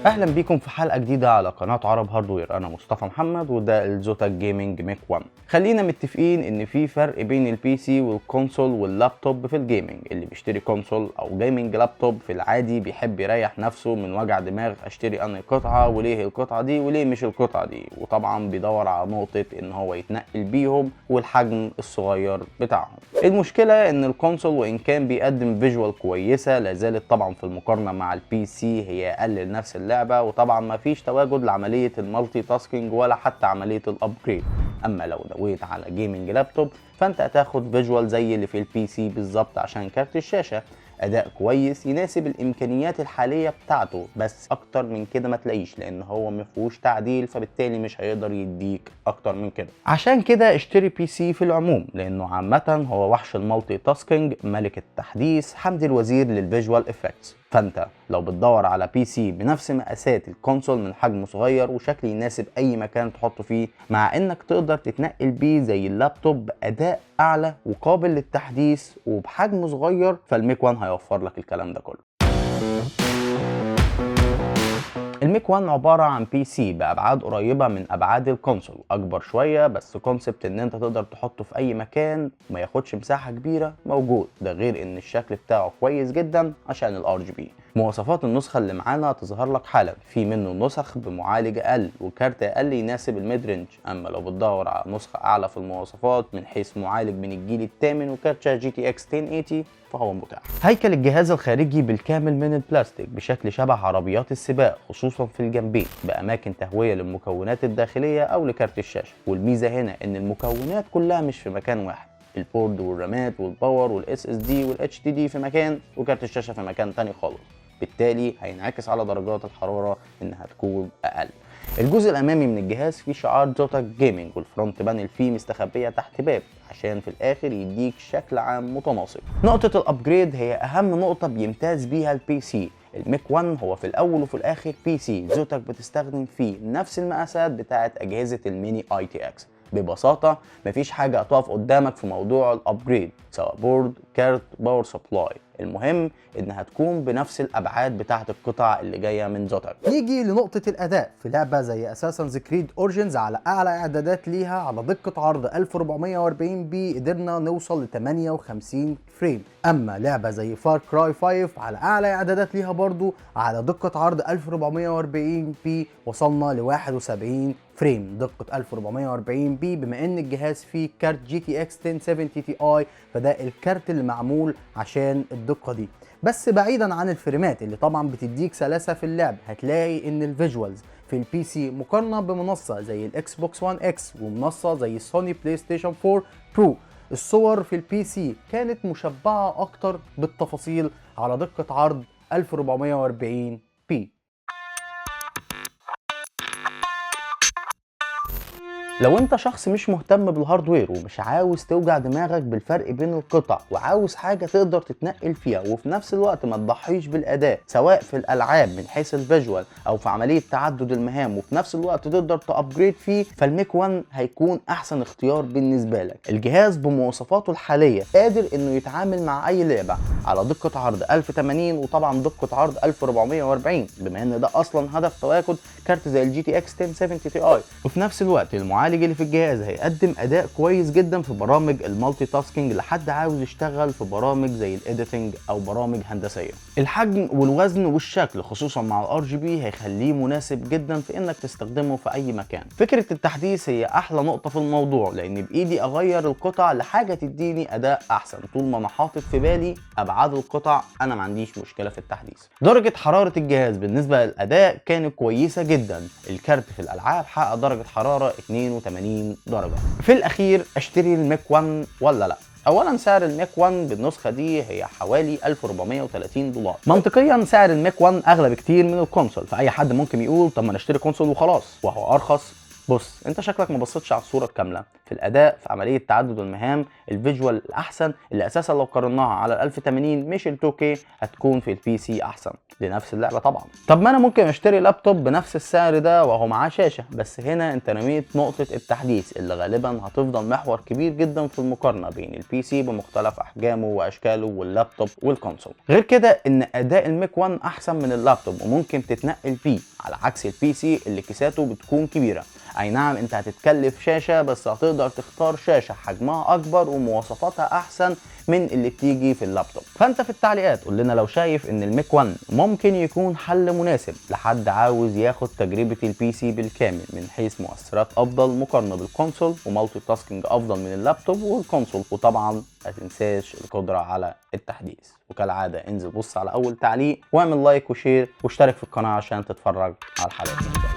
اهلا بيكم في حلقه جديده على قناه عرب هاردوير. انا مصطفى محمد وده الزوتك جيمنج ميك 1. خلينا متفقين ان في فرق بين البي سي والكونسول واللابتوب في الجيمنج. اللي بيشتري كونسول او جيمنج لابتوب في العادي بيحب يريح نفسه من وجع دماغ اشتري انهي قطعه وليه القطعه دي وليه مش القطعه دي، وطبعا بيدور على نقطه ان هو يتنقل بيهم والحجم الصغير بتاعهم. المشكله ان الكونسول وان كان بيقدم فيجوال كويسه لازالت طبعا في المقارنه مع البي سي هي اقل لنفس اللعبه، وطبعا ما فيش تواجد لعمليه المالتي تاسكينج ولا حتى عمليه الابجريد. اما لو نويت على جيمنج لابتوب فانت هتاخد فيجوال زي اللي في البي سي بالظبط عشان كارت الشاشه اداء كويس يناسب الامكانيات الحاليه بتاعته، بس اكتر من كده ما تلاقيش لان هو ما فيهوش تعديل، فبالتالي مش هيقدر يديك اكتر من كده. عشان كده اشتري بي سي في العموم لانه عامه هو وحش المالتي تاسكينج، ملك التحديث، حمدي الوزير للفيجوال افكتس. فانت لو بتدور على بي سي بنفس مقاسات الكونسول من حجم صغير وشكل يناسب اي مكان تحطه فيه، مع انك تقدر تتنقل بيه زي اللابتوب باداء اعلى وقابل للتحديث وبحجم صغير، فالميك 1 هيوفر لك الكلام ده كله. الميك 1 عبارة عن بي سي بأبعاد قريبة من أبعاد الكونسول، أكبر شوية، بس كونسبت إن أنت تقدر تحطه في أي مكان وما ياخدش مساحة كبيرة موجود. ده غير إن الشكل بتاعه كويس جدا عشان الار جي بي. مواصفات النسخة اللي معانا تظهر لك حالا. في منه نسخ بمعالج أقل وكارت أقل يناسب الميد رينج، أما لو بتدور على نسخة أعلى في المواصفات من حيث معالج من الجيل الثامن وكارت شاشة جي تي اكس 1080 فهو متاح. هيكل الجهاز الخارجي بالكامل من البلاستيك بشكل شبه عربيات السباق، خصوصا في الجنبين باماكن تهويه للمكونات الداخليه او لكارت الشاشه. والميزه هنا ان المكونات كلها مش في مكان واحد، البورد والرامات والباور والاس اس دي والاتش دي دي في مكان وكارت الشاشه في مكان تاني خالص، بالتالي هينعكس على درجات الحراره انها تكون اقل. الجزء الامامي من الجهاز فيه شعار زوتك جيمنج، والفرونت بانل فيه مستخبيه تحت باب عشان في الاخر يديك شكل عام متناسق. نقطه الابجريد هي اهم نقطه بيمتاز بيها البي سي. الميك 1 هو في الاول وفي الاخر بي سي، زوتك بتستخدم فيه نفس المقاسات بتاعه اجهزه الميني اي تي اكس. ببساطه مفيش حاجه هتقف قدامك في موضوع الابجريد، سواء بورد، كارت، باور سبلاي. المهم انها تكون بنفس الابعاد بتاعه القطع اللي جايه من زوتك. نيجي لنقطة الأداء في لعبة زي اساسنز كريد اوريجينز. على أعلى إعدادات ليها على دقة عرض 1440 بي قدرنا نوصل ل 58 فريم، أما لعبة زي فار كراي 5 على أعلى إعدادات ليها برضو على دقة عرض 1440 بي وصلنا ل 71 فريم. دقة 1440 بي بما ان الجهاز فيه كارت جي تي اكس 1070 تي اي، فده الكارت اللي معمول عشان الدقة دي. بس بعيدا عن الفريمات اللي طبعا بتديك سلاسة في اللعب، هتلاقي ان الفيجوالز في البي سي مقارنة بمنصة زي الاكس بوكس 1 اكس ومنصة زي سوني بلاي ستيشن 4 برو، الصور في البي سي كانت مشبعة اكتر بالتفاصيل على دقة عرض 1440 بي. لو انت شخص مش مهتم بالهاردوير ومش عاوز توجع دماغك بالفرق بين القطع وعاوز حاجة تقدر تتنقل فيها وفي نفس الوقت ما تضحيش بالاداء سواء في الالعاب من حيث الفيجوال او في عملية تعدد المهام وفي نفس الوقت تقدر تابجريد فيه، فالميك 1 هيكون احسن اختيار بالنسبة لك. الجهاز بمواصفاته الحالية قادر انه يتعامل مع اي لعبة على دقة عرض 1080 وطبعا دقة عرض 1440 بما ان ده اصلا هدف تواجد كارت زي الجي تي اكس 1070 تي اي. وفي نفس الوقت المعالج اللي في الجهاز هيقدم اداء كويس جدا في برامج المالتي تاسكينج لحد عاوز يشتغل في برامج زي الايديتنج او برامج هندسيه. الحجم والوزن والشكل خصوصا مع الار جي بي هيخليه مناسب جدا في انك تستخدمه في اي مكان. فكره التحديث هي احلى نقطه في الموضوع، لان بايدي اغير القطع لحاجه تديني اداء احسن طول ما انا حاطط في بالي ابعاد القطع. انا ما عنديش مشكله في التحديث. درجه حراره الجهاز بالنسبه للاداء كانت كويسه جدا. الكارت في الالعاب حقق درجه حراره 82 درجه. في الاخير اشتري الميك 1 ولا لا؟ اولا سعر الميك 1 بالنسخه دي هي حوالي 1430 دولار. منطقيا سعر الميك 1 اغلى بكتير من الكونسول، فاي حد ممكن يقول طب ما نشتري كونسول وخلاص، وهو ارخص بص، انت شكلك ما بصيتش على الصوره الكامله. في الاداء، في عمليه تعدد المهام، الفيجوال الاحسن اللي اساسا لو قارناها على ال 1080 مش ال 2K هتكون في البي سي احسن لنفس اللعبه طبعا. طب ما انا ممكن اشتري لابتوب بنفس السعر ده وهو معاه شاشه، بس هنا انت رميت نقطه التحديث اللي غالبا هتفضل محور كبير جدا في المقارنه بين البي سي بمختلف احجامه واشكاله واللابتوب والكونسول. غير كده ان اداء الميك 1 احسن من اللابتوب وممكن تتنقل بيه، على عكس البي سي اللي كيساته بتكون كبيره. اي نعم انت هتتكلف شاشه، بس هتقدر تختار شاشه حجمها اكبر ومواصفاتها احسن من اللي بتيجي في اللابتوب. فانت في التعليقات قول لنا لو شايف ان الميك 1 ممكن يكون حل مناسب لحد عاوز ياخد تجربه البي سي بالكامل من حيث مؤثرات افضل مقارنه بالكونسول، ومالتي تاسكينج افضل من اللابتوب والكونسول، وطبعا ما تنساش القدره على التحديث. وكالعاده انزل بص على اول تعليق واعمل لايك وشير واشترك في القناه عشان تتفرج على الحلقات.